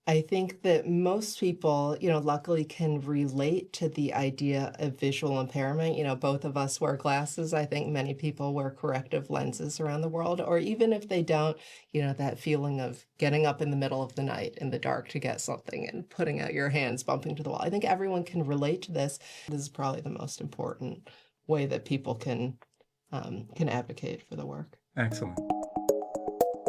I think that most people, luckily can relate to the idea of visual impairment. Both of us wear glasses. I think many people wear corrective lenses around the world, or even if they don't, that feeling of getting up in the middle of the night in the dark to get something and putting out your hands, bumping to the wall. I think everyone can relate to this. This is probably the most important way that people can advocate for the work. Excellent.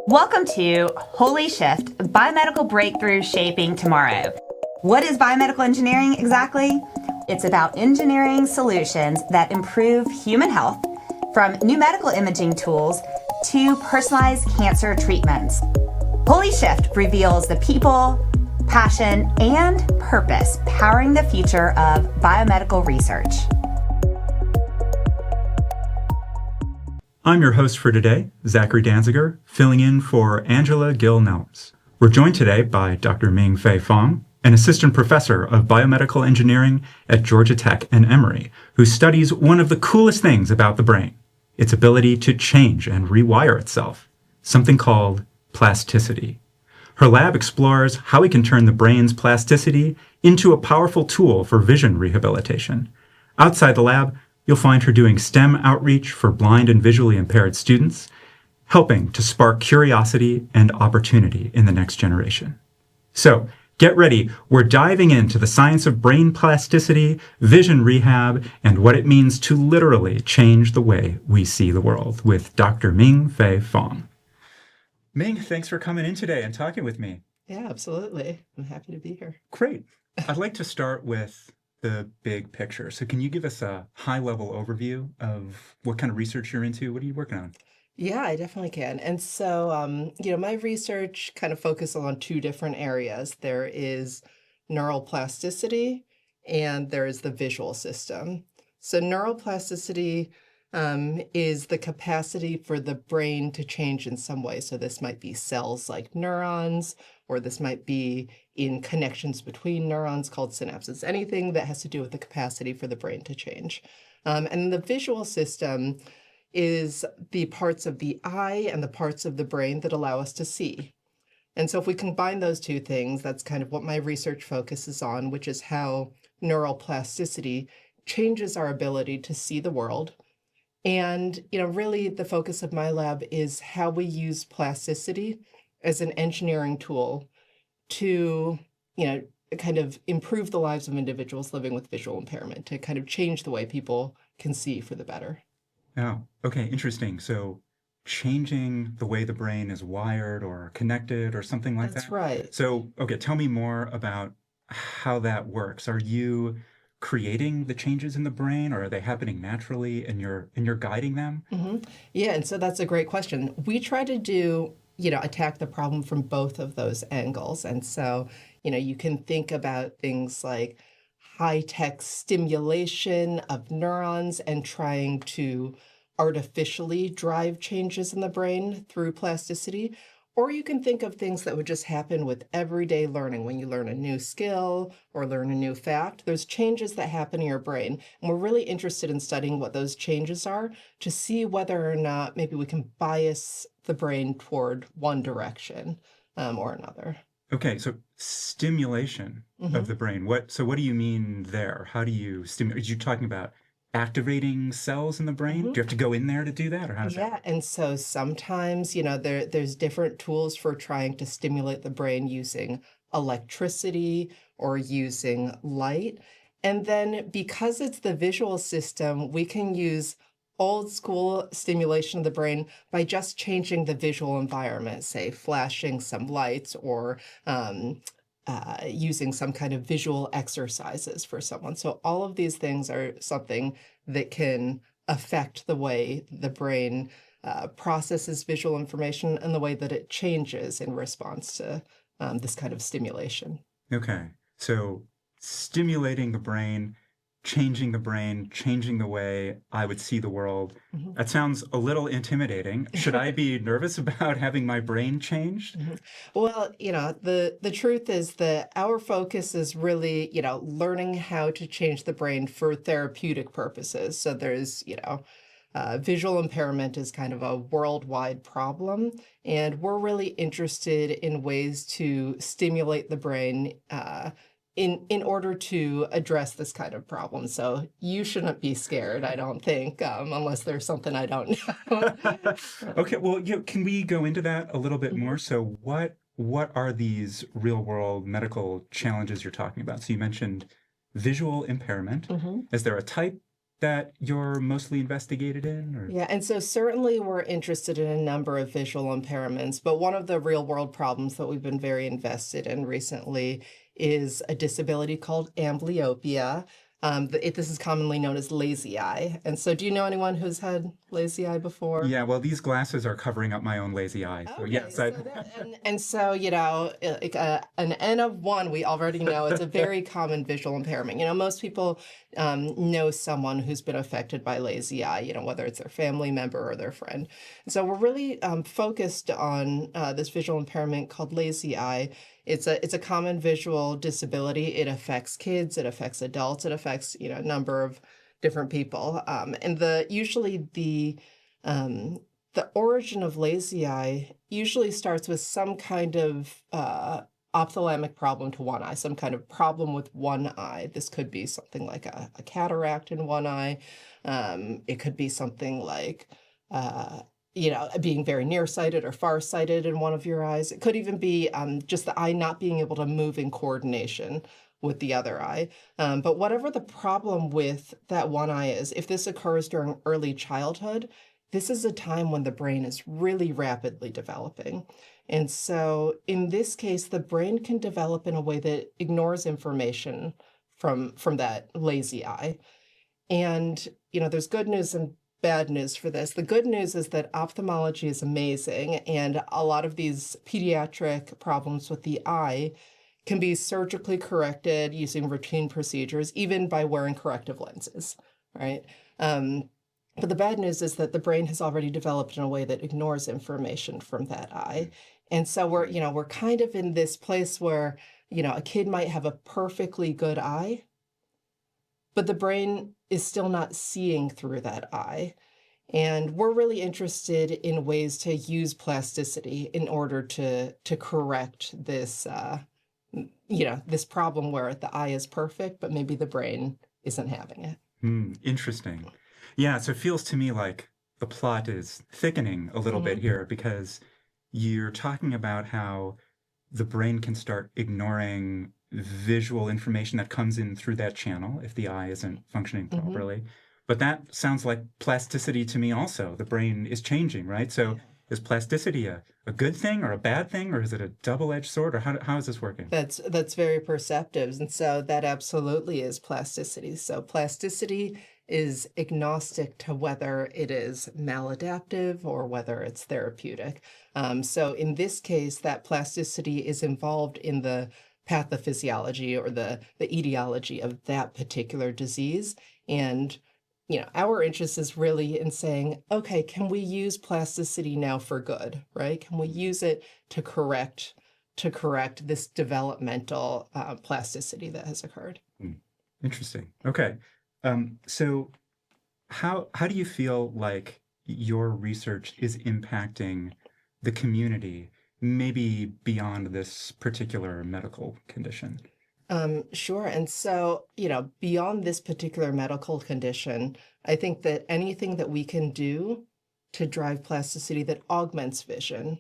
Welcome to HolyShift, Biomedical Breakthrough Shaping Tomorrow. What is biomedical engineering exactly? It's about engineering solutions that improve human health, from new medical imaging tools to personalized cancer treatments. HolyShift reveals the people, passion, and purpose powering the future of biomedical research. I'm your host for today, Zachary Danziger, filling in for Angela Gill-Nelms. We're joined today by Dr. Ming-fai Fong, an assistant professor of biomedical engineering at Georgia Tech and Emory, who studies one of the coolest things about the brain, its ability to change and rewire itself, something called plasticity. Her lab explores how we can turn the brain's plasticity into a powerful tool for vision rehabilitation. Outside the lab, you'll find her doing STEM outreach for blind and visually impaired students, helping to spark curiosity and opportunity in the next generation. So, get ready. We're diving into the science of brain plasticity, vision rehab, and what it means to literally change the way we see the world with Dr. Ming-fai Fong. Ming, thanks for coming in today and talking with me. Yeah, absolutely. I'm happy to be here. Great. I'd like to start with the big picture. So can you give us a high-level overview of what kind of research you're into? What are you working on? Yeah, I definitely can. And so, my research kind of focuses on two different areas. There is neuroplasticity and there is the visual system. So neuroplasticity is the capacity for the brain to change in some way. So this might be cells like neurons, or this might be in connections between neurons called synapses, anything that has to do with the capacity for the brain to change. And the visual system is the parts of the eye and the parts of the brain that allow us to see. And so if we combine those two things, that's kind of what my research focuses on, which is how neuroplasticity changes our ability to see the world. And, really the focus of my lab is how we use plasticity as an engineering tool to, kind of improve the lives of individuals living with visual impairment, to kind of change the way people can see for the better. Oh, okay, interesting. So changing the way the brain is wired or connected or something like That's that. right. So, okay, tell me more about how that works. Are you creating the changes in the brain, or are they happening naturally and you're guiding them? Yeah, and so that's a great question. We try to attack the problem from both of those angles. And so, you can think about things like high-tech stimulation of neurons and trying to artificially drive changes in the brain through plasticity. Or you can think of things that would just happen with everyday learning. When you learn a new skill or learn a new fact, there's changes that happen in your brain. And we're really interested in studying what those changes are to see whether or not maybe we can bias the brain toward one direction or another. Okay, so stimulation of the brain. What do you mean there? How do you stimulate? Are you talking about activating cells in the brain? Do you have to go in there to do that, or how does that Yeah, work? and so sometimes, there's different tools for trying to stimulate the brain using electricity or using light. And then because it's the visual system, we can use old school stimulation of the brain by just changing the visual environment, say flashing some lights or using some kind of visual exercises for someone. So all of these things are something that can affect the way the brain processes visual information and the way that it changes in response to this kind of stimulation. Okay, so stimulating the brain, changing the way I would see the world. That sounds a little intimidating. Should I be nervous about having my brain changed? Well, the truth is that our focus is really, learning how to change the brain for therapeutic purposes. So there's, visual impairment is kind of a worldwide problem, and we're really interested in ways to stimulate the brain in order to address this kind of problem. So you shouldn't be scared, I don't think, unless there's something I don't know. Okay, well, can we go into that a little bit more? So what are these real world medical challenges you're talking about? So you mentioned visual impairment. Is there a type that you're mostly investigated in? Or? Yeah, and so certainly we're interested in a number of visual impairments, but one of the real world problems that we've been very invested in recently is a disability called amblyopia. This is commonly known as lazy eye. And so do you know anyone who's had lazy eye before? Yeah, well, these glasses are covering up my own lazy eye. So Okay, yes, and so, like an N of one, we already know it's a very common visual impairment. Most people know someone who's been affected by lazy eye, whether it's their family member or their friend. And so we're really focused on this visual impairment called lazy eye. It's a common visual disability. It affects kids, it affects adults, it affects, a number of different people. And usually the origin of lazy eye usually starts with some kind of ophthalmic problem to one eye, some kind of problem with one eye. This could be something like a cataract in one eye. It could be something like, being very nearsighted or farsighted in one of your eyes. It could even be just the eye not being able to move in coordination with the other eye. But whatever the problem with that one eye is, if this occurs during early childhood, this is a time when the brain is really rapidly developing. And so in this case, the brain can develop in a way that ignores information from that lazy eye. And, there's good news and bad news for this. The good news is that ophthalmology is amazing, and a lot of these pediatric problems with the eye can be surgically corrected using routine procedures, even by wearing corrective lenses, right? But the bad news is that the brain has already developed in a way that ignores information from that eye. And so we're kind of in this place where, a kid might have a perfectly good eye, but the brain is still not seeing through that eye. And we're really interested in ways to use plasticity in order to correct this, this problem where the eye is perfect, but maybe the brain isn't having it. Interesting. Yeah, so it feels to me like the plot is thickening a little bit here, because you're talking about how the brain can start ignoring visual information that comes in through that channel if the eye isn't functioning properly. But that sounds like plasticity to me also. The brain is changing, right? So is plasticity a good thing or a bad thing, or is it a double-edged sword, or how is this working? That's very perceptive. And so that absolutely is plasticity. So plasticity is agnostic to whether it is maladaptive or whether it's therapeutic. So in this case, that plasticity is involved in the pathophysiology or the etiology of that particular disease. And our interest is really in saying, okay, can we use plasticity now for good, right? Can we use it to correct this developmental plasticity that has occurred? Interesting. Okay. So how do you feel like your research is impacting the community, maybe beyond this particular medical condition? Sure. And so, beyond this particular medical condition, I think that anything that we can do to drive plasticity that augments vision,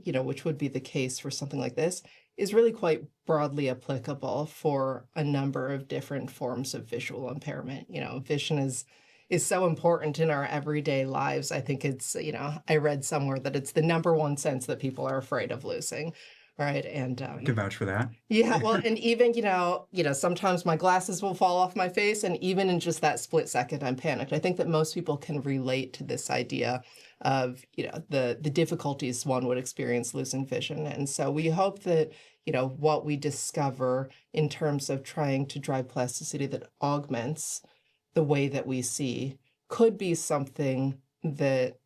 which would be the case for something like this, is really quite broadly applicable for a number of different forms of visual impairment. Vision is so important in our everyday lives. I think it's, I read somewhere that it's the number one sense that people are afraid of losing. Right. And I can vouch for that. Yeah. Well, and even, sometimes my glasses will fall off my face. And even in just that split second, I'm panicked. I think that most people can relate to this idea of, the difficulties one would experience losing vision. And so we hope that, what we discover in terms of trying to drive plasticity that augments the way that we see could be something that,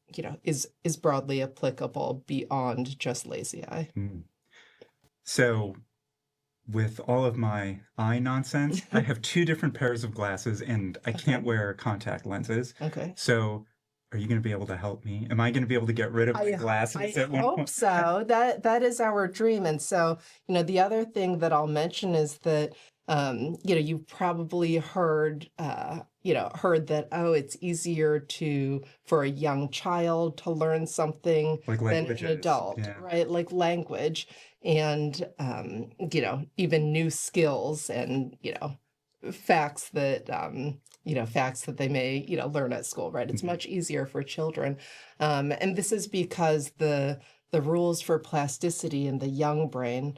is broadly applicable beyond just lazy eye. So with all of my eye nonsense, I have two different pairs of glasses and I can't wear contact lenses. Okay. So Are you going to be able to help me? Am I going to be able to get rid of my glasses I at one hope point? so. That is our dream. And so, the other thing that I'll mention is that, you've probably heard that, oh, it's easier for a young child to learn something Like than an languages. adult, Yeah. right? Like language and, even new skills and, facts that, facts that they may, learn at school, right? It's Mhm. much easier for children. And this is because the rules for plasticity in the young brain,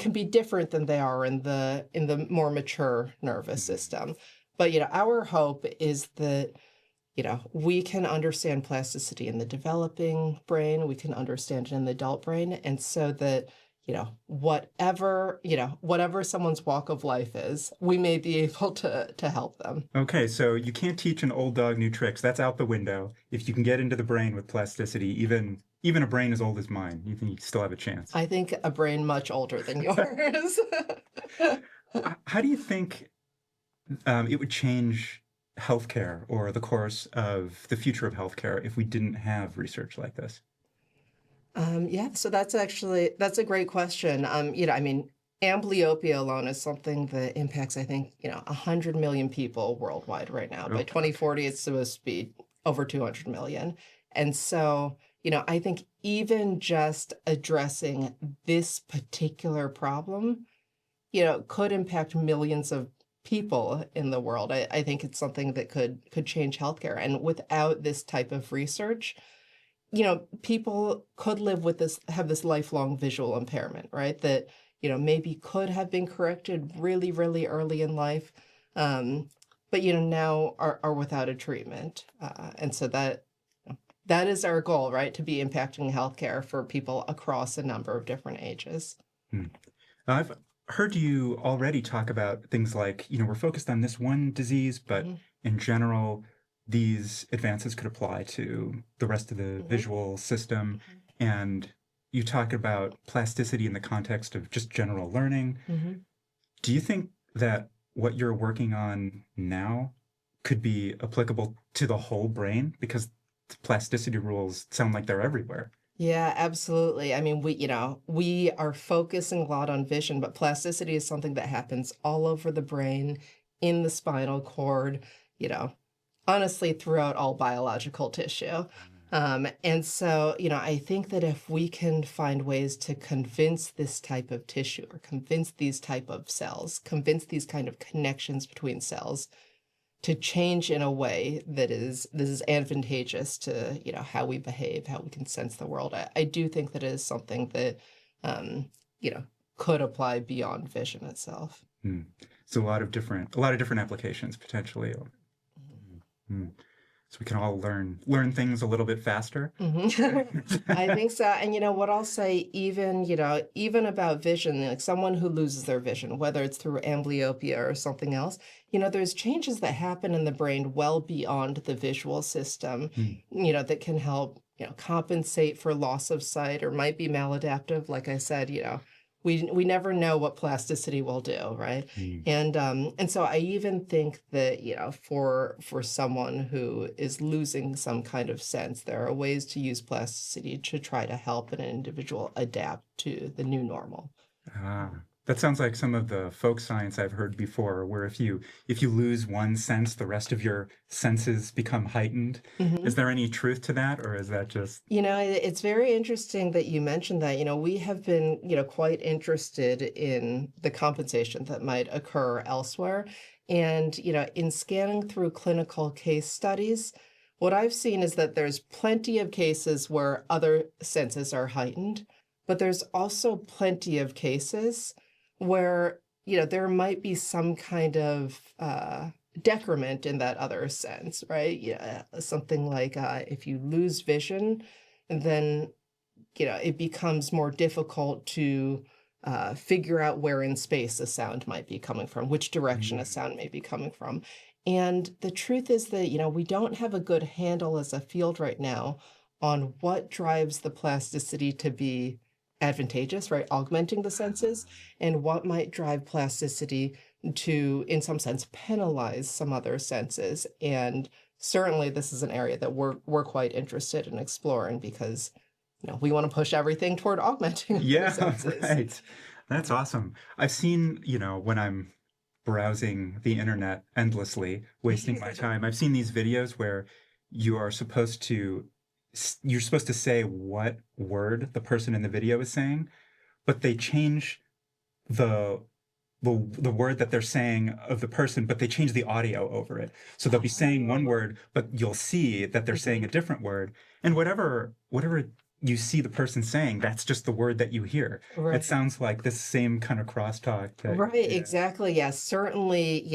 can be different than they are in the more mature nervous Mhm. system. But, our hope is that, we can understand plasticity in the developing brain, we can understand it in the adult brain, and so that, whatever someone's walk of life is, we may be able to help them. Okay, so you can't teach an old dog new tricks. That's out the window. If you can get into the brain with plasticity, even a brain as old as mine, you think you still have a chance. I think a brain much older than yours. How do you think it would change healthcare or the course of the future of healthcare if we didn't have research like this? Yeah, so that's a great question. Amblyopia alone is something that impacts, I think, 100 million people worldwide right now. By Oh, 2040, it's supposed to be over 200 million. And so, I think even just addressing this particular problem, could impact millions of people in the world. I think it's something that could change healthcare. And without this type of research, people could have this lifelong visual impairment, right? That, maybe could have been corrected really, really early in life, but, now are without a treatment. And so that is our goal, right? To be impacting healthcare for people across a number of different ages. Hmm. I've heard you already talk about things like, we're focused on this one disease, but Mhm. in general, these advances could apply to the rest of the Mhm. visual system. And you talk about plasticity in the context of just general learning. Mhm. Do you think that what you're working on now could be applicable to the whole brain? Because the plasticity rules sound like they're everywhere. Yeah, absolutely. I mean, we are focusing a lot on vision, but plasticity is something that happens all over the brain, in the spinal cord, you know, honestly, throughout all biological tissue. And so, I think that if we can find ways to convince this type of tissue or convince these type of cells, convince these kind of connections between cells to change in a way that is advantageous to, how we behave, how we can sense the world. I do think that it is something that, um, you know, could apply beyond vision itself. Hmm. So a lot of different applications potentially. Hmm. So we can all learn things a little bit faster. Mhm. I think so. And what I'll say, even about vision, like someone who loses their vision, whether it's through amblyopia or something else, there's changes that happen in the brain well beyond the visual system, Hmm. that can help, compensate for loss of sight or might be maladaptive. Like I said, we never know what plasticity will do, right? Hmm. And so I even think that, for someone who is losing some kind of sense, there are ways to use plasticity to try to help an individual adapt to the new normal. Ah, that sounds like some of the folk science I've heard before, where if you lose one sense, the rest of your senses become heightened. Mhm. Is there any truth to that, or is that just It's very interesting that you mentioned that. We have been, quite interested in the compensation that might occur elsewhere. And, in scanning through clinical case studies, what I've seen is that there's plenty of cases where other senses are heightened, but there's also plenty of cases where, there might be some kind of decrement in that other sense, right? Yeah, something like if you lose vision, then it becomes more difficult to figure out where in space a sound might be coming from, which direction a Mm. sound may be coming from. And the truth is that, we don't have a good handle as a field right now on what drives the plasticity to be advantageous, right? Augmenting the senses, and what might drive plasticity to, in some sense, penalize some other senses and certainly this is an area that we're quite interested in exploring because, we want to push everything toward augmenting Yeah, senses. right. That's awesome. I've seen, when I'm browsing the internet endlessly, wasting my time, I've seen these videos where you are supposed to you're supposed to say what word the person in the video is saying, but they change the the word that they're saying of the person, but they change the audio over it. So they'll be saying one word, but you'll see that they're saying a different word. And whatever you see the person saying, that's just the word that you hear. Right. It sounds like this same kind of crosstalk. Right, exactly. Yes, certainly,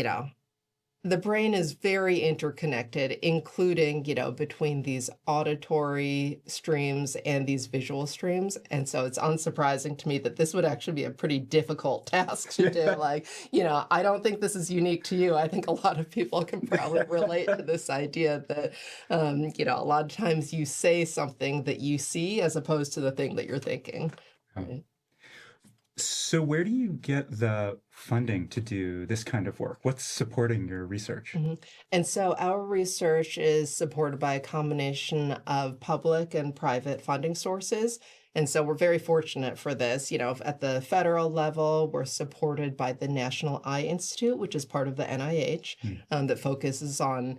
the brain is very interconnected, including, between these auditory streams and these visual streams. And so it's unsurprising to me that this would actually be a pretty difficult task to do. Like, I don't think this is unique to you. I think a lot of people can probably relate to this idea that, a lot of times you say something that you see as opposed to the thing that you're thinking. Right? So where do you get the funding to do this kind of work? What's supporting your research? And so our research is supported by a combination of public and private funding sources. And so we're very fortunate for this. At the federal level, we're supported by the National Eye Institute, which is part of the NIH, that focuses on,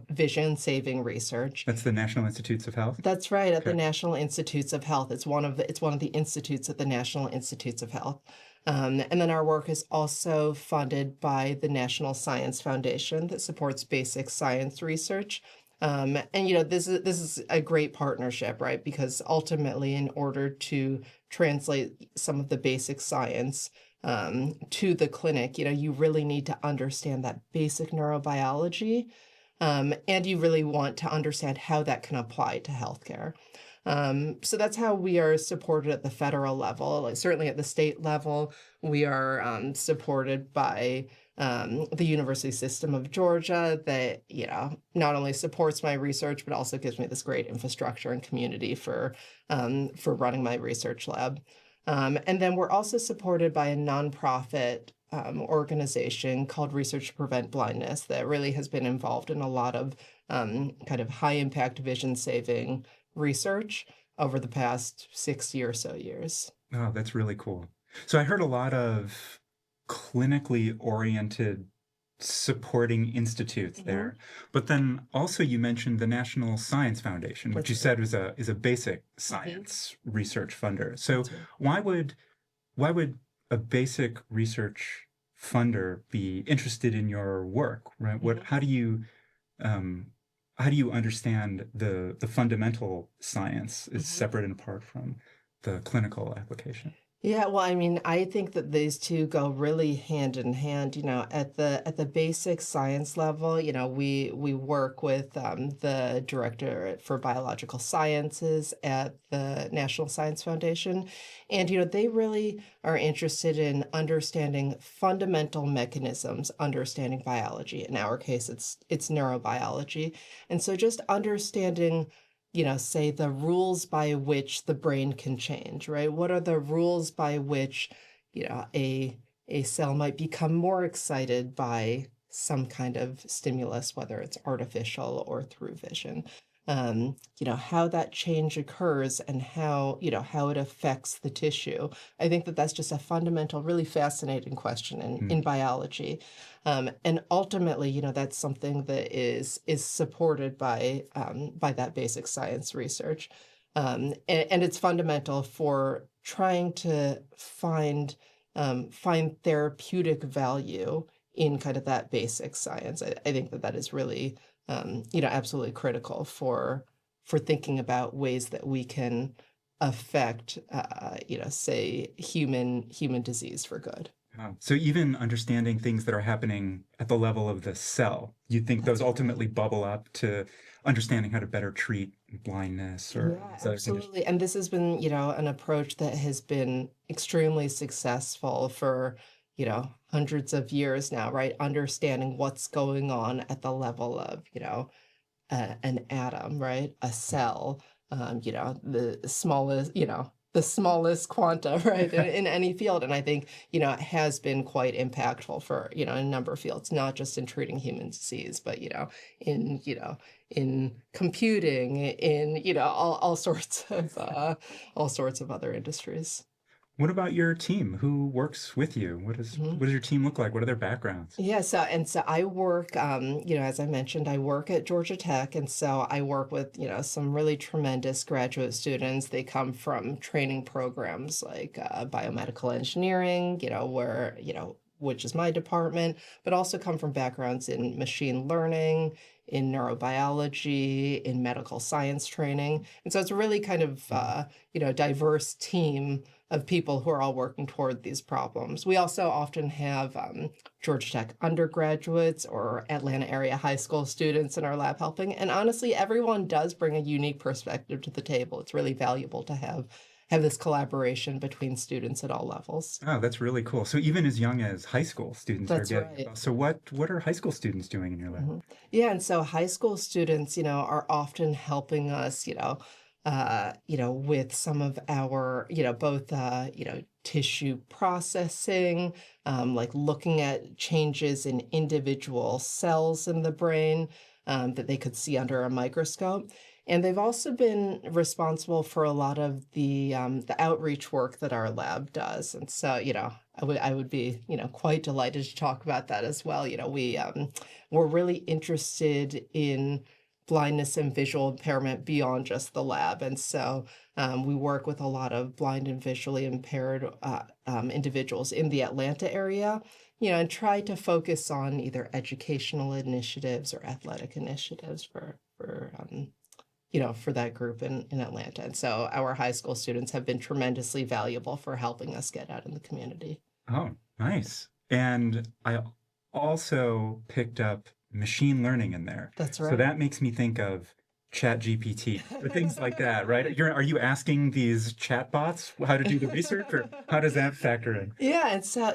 vision saving research. That's the National Institutes of Health? That's right, at the National Institutes of Health. It's one of the institutes at the National Institutes of Health. And then our work is also funded by the National Science Foundation that supports basic science research. And this is a great partnership, right? Because ultimately, in order to translate some of the basic science to the clinic, you really need to understand that basic neurobiology, and you really want to understand how that can apply to healthcare. So that's how we are supported at the federal level. Like certainly at the state level, we are supported by the University System of Georgia that, not only supports my research, but also gives me this great infrastructure and community for running my research lab. And then we're also supported by a nonprofit organization called Research to Prevent Blindness that really has been involved in a lot of kind of high impact vision saving research over the past 60 or so years. Oh, that's really cool. So I heard a lot of clinically oriented supporting institutes there, but then also you mentioned the National Science Foundation, which you said is a basic science research funder. So why would a basic research funder be interested in your work, right? How do you understand the fundamental science is separate and apart from the clinical application? Yeah, well, I mean, I think that these two go really hand in hand. At the basic science level, we work with the director for biological sciences at the National Science Foundation, and they really are interested in understanding fundamental mechanisms, understanding biology. In our case, it's neurobiology, and so just understanding say the rules by which the brain can change, right? What are the rules by which, a cell might become more excited by some kind of stimulus, whether it's artificial or through vision? How that change occurs and how it affects the tissue. I think that that's just a fundamental, really fascinating question in biology. And ultimately, that's something that is supported by that basic science research. And it's fundamental for trying to find therapeutic value in kind of that basic science. I think that is really absolutely critical for thinking about ways that we can affect, say human disease for good. So even understanding things that are happening at the level of the cell, you think those ultimately bubble up to understanding how to better treat blindness or absolutely. And this has been, an approach that has been extremely successful for hundreds of years now, right? Understanding what's going on at the level of, an atom, right? A cell, the smallest, the smallest quanta, right, in any field. And I think, it has been quite impactful for, in a number of fields, not just in treating human disease, but, in computing, in, all sorts of other industries. What about your team? Who works with you? What does your team look like? What are their backgrounds? Yeah, so I work, as I mentioned, I work at Georgia Tech, and so I work with, some really tremendous graduate students. They come from training programs like biomedical engineering, which is my department, but also come from backgrounds in machine learning, in neurobiology, in medical science training. And so it's a really kind of, diverse team of people who are all working toward these problems. We also often have Georgia Tech undergraduates or Atlanta area high school students in our lab helping. And honestly, everyone does bring a unique perspective to the table. It's really valuable to have this collaboration between students at all levels. Oh, that's really cool. So even as young as high school students That's are getting. right. So what are high school students doing in your lab? Mm-hmm. Yeah, and so high school students, are often helping us, with some of our, both, tissue processing, like looking at changes in individual cells in the brain that they could see under a microscope. And they've also been responsible for a lot of the outreach work that our lab does. And so, I would be, quite delighted to talk about that as well. We're really interested in blindness and visual impairment beyond just the lab. And so we work with a lot of blind and visually impaired individuals in the Atlanta area, and try to focus on either educational initiatives or athletic initiatives for that group in Atlanta. And so our high school students have been tremendously valuable for helping us get out in the community. Oh, nice. And I also picked up machine learning in there. That's right. So that makes me think of ChatGPT or things like that, right? Are you asking these chatbots how to do the research, or how does that factor in? Yeah, and so,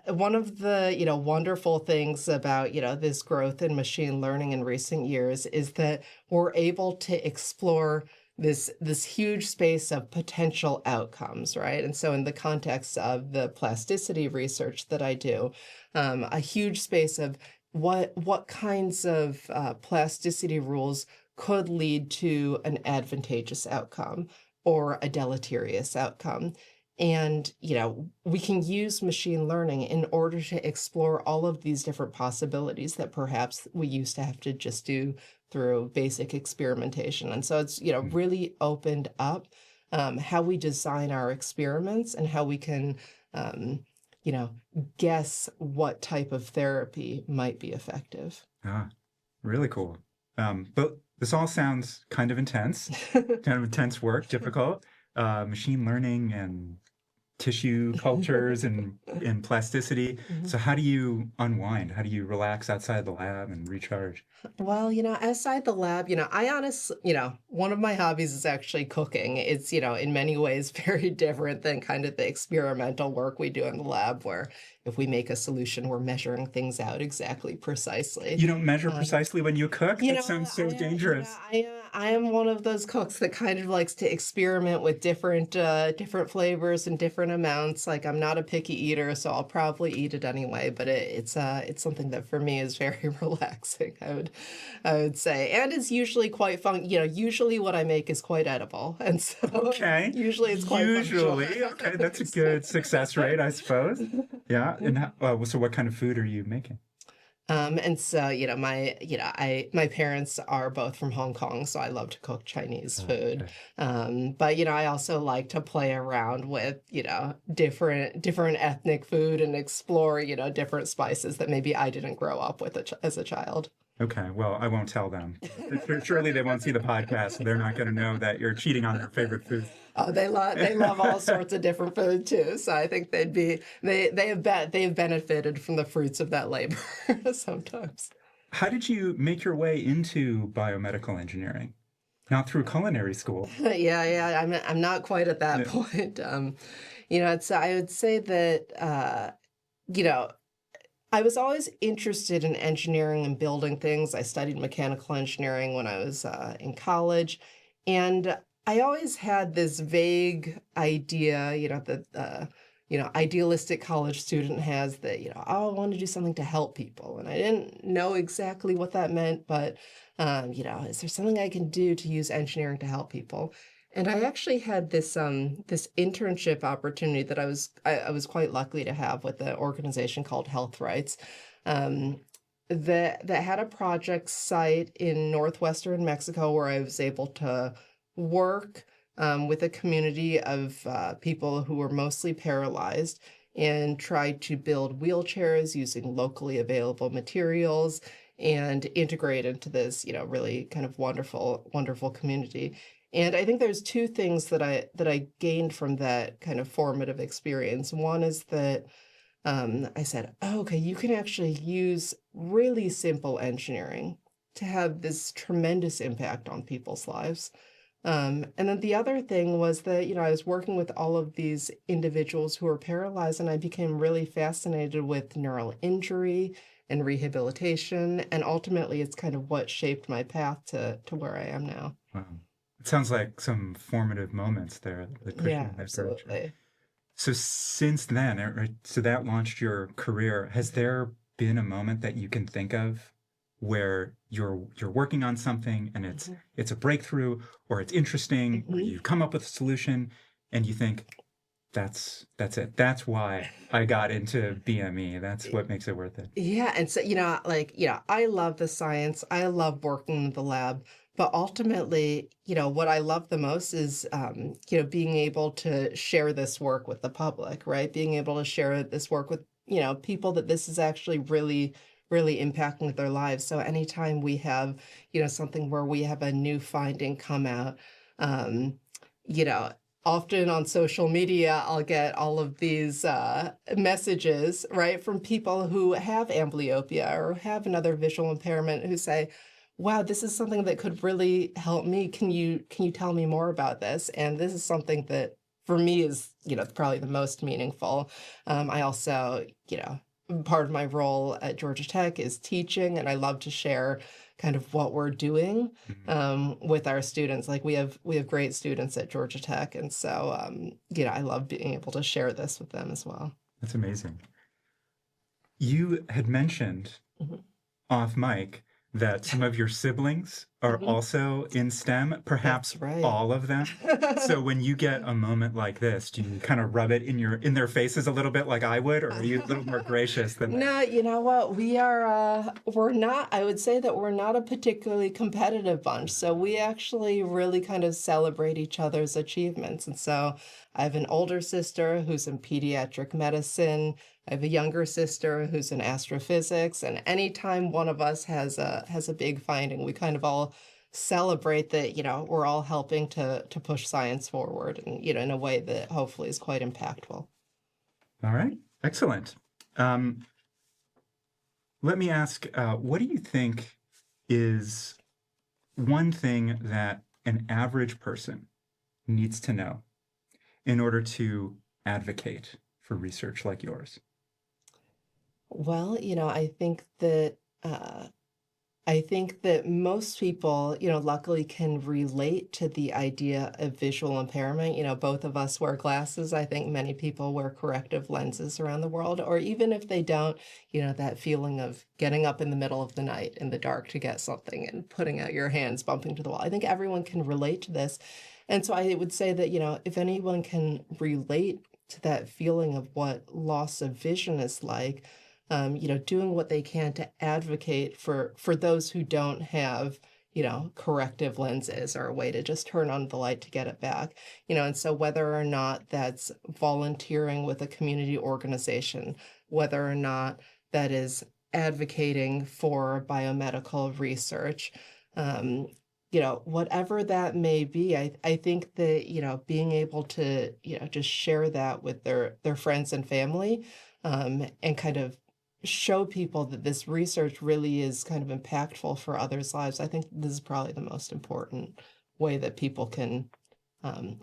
one of the, wonderful things about, this growth in machine learning in recent years is that we're able to explore this huge space of potential outcomes, right? And so in the context of the plasticity research that I do, a huge space of what kinds of plasticity rules could lead to an advantageous outcome or a deleterious outcome. And, we can use machine learning in order to explore all of these different possibilities that perhaps we used to have to just do through basic experimentation. And so it's, really opened up how we design our experiments and how we can, guess what type of therapy might be effective. Ah, really cool. But this all sounds kind of intense, work, difficult. Machine learning and tissue cultures and plasticity. Mm-hmm. So how do you unwind? How do you relax outside the lab and recharge? Well, outside the lab, I honestly, one of my hobbies is actually cooking. It's, in many ways very different than kind of the experimental work we do in the lab, where if we make a solution, we're measuring things out exactly precisely. You don't measure precisely when you cook? That sounds so dangerous. I am one of those cooks that kind of likes to experiment with different flavors and different amounts. Like, I'm not a picky eater, so I'll probably eat it anyway. But it's something that for me is very relaxing, I would say, and it's usually quite fun. Usually what I make is quite edible, and so usually it's quite okay. That's a good success rate, I suppose. Yeah. And so what kind of food are you making? And so, my parents are both from Hong Kong, so I love to cook Chinese food. Okay. But, I also like to play around with, different ethnic food and explore, different spices that maybe I didn't grow up with as a child. Okay, well, I won't tell them. Surely they won't see the podcast, so they're not going to know that you're cheating on their favorite food. Oh, they love all sorts of different food too. So I think they have benefited from the fruits of that labor sometimes. How did you make your way into biomedical engineering? Not through culinary school. Yeah. I'm not quite at that point. I would say that I was always interested in engineering and building things. I studied mechanical engineering when I was in college, and I always had this vague idea, that idealistic college student has that, oh, I want to do something to help people. And I didn't know exactly what that meant, but, is there something I can do to use engineering to help people? And I actually had this internship opportunity that I was quite lucky to have with an organization called Health Rights. Um, that had a project site in northwestern Mexico where I was able to work with a community of people who were mostly paralyzed and tried to build wheelchairs using locally available materials and integrate into this, really kind of wonderful community. And I think there's two things that I gained from that kind of formative experience. One is that I said, oh, okay, you can actually use really simple engineering to have this tremendous impact on people's lives. And then the other thing was that, I was working with all of these individuals who were paralyzed, and I became really fascinated with neural injury and rehabilitation. And ultimately, it's kind of what shaped my path to where I am now. Wow. It sounds like some formative moments there that push you Yeah, in that absolutely. direction. So since then, right, so that launched your career. Has there been a moment that you can think of where you're working on something and it's a breakthrough or it's interesting or you've come up with a solution and you think that's it. That's why I got into BME. That's what makes it worth it. Yeah, and so, I love the science. I love working in the lab, but ultimately, what I love the most is, being able to share this work with the public, right? Being able to share this work with, people that this is actually really, really impacting their lives. So anytime we have, something where we have a new finding come out, you know, often on social media, I'll get all of these messages, right, from people who have amblyopia or have another visual impairment who say, wow, this is something that could really help me. Can you tell me more about this? And this is something that for me is, probably the most meaningful. I also, part of my role at Georgia Tech is teaching, and I love to share kind of what we're doing with our students. Like we have great students at Georgia Tech, and so I love being able to share this with them as well. That's amazing. You had mentioned off mic that some of your siblings are also in STEM, perhaps That's right. all of them. So when you get a moment like this, do you kind of rub it in their faces a little bit like I would, or are you a little more gracious than that? No, you know what? We're not, I would say that we're not a particularly competitive bunch. So we actually really kind of celebrate each other's achievements. And so I have an older sister who's in pediatric medicine. I have a younger sister who's in astrophysics. And anytime one of us has a big finding, we kind of all celebrate that, we're all helping to push science forward and, in a way that hopefully is quite impactful. All right. Excellent. Let me ask, what do you think is one thing that an average person needs to know in order to advocate for research like yours? Well, I think that most people, luckily can relate to the idea of visual impairment. Both of us wear glasses. I think many people wear corrective lenses around the world, or even if they don't, that feeling of getting up in the middle of the night in the dark to get something and putting out your hands, bumping to the wall. I think everyone can relate to this. And so I would say that, if anyone can relate to that feeling of what loss of vision is like, doing what they can to advocate for those who don't have, corrective lenses or a way to just turn on the light to get it back, and so whether or not that's volunteering with a community organization, whether or not that is advocating for biomedical research, whatever that may be, I think that, being able to, just share that with their friends and family, and kind of show people that this research really is kind of impactful for others' lives. I think this is probably the most important way that people can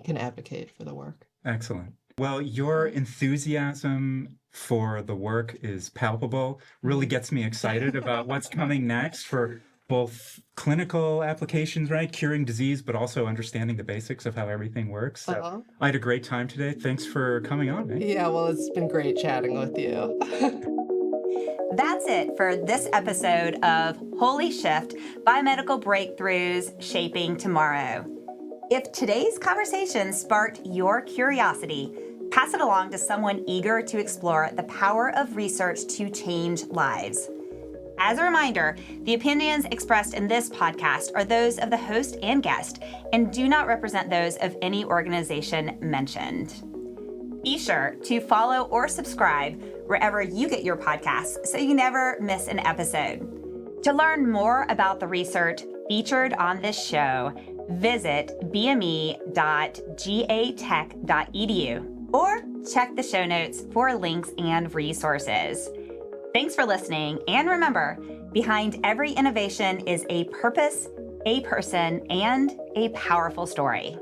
advocate for the work. Excellent. Well, your enthusiasm for the work is palpable, really gets me excited about what's coming next for both clinical applications, right? Curing disease, but also understanding the basics of how everything works. So I had a great time today. Thanks for coming on, Ming. Yeah, well, it's been great chatting with you. That's it for this episode of HolyShift, Biomedical Breakthroughs Shaping Tomorrow. If today's conversation sparked your curiosity, pass it along to someone eager to explore the power of research to change lives. As a reminder, the opinions expressed in this podcast are those of the host and guest and do not represent those of any organization mentioned. Be sure to follow or subscribe wherever you get your podcasts so you never miss an episode. To learn more about the research featured on this show, visit bme.gatech.edu or check the show notes for links and resources. Thanks for listening, and remember, behind every innovation is a purpose, a person, and a powerful story.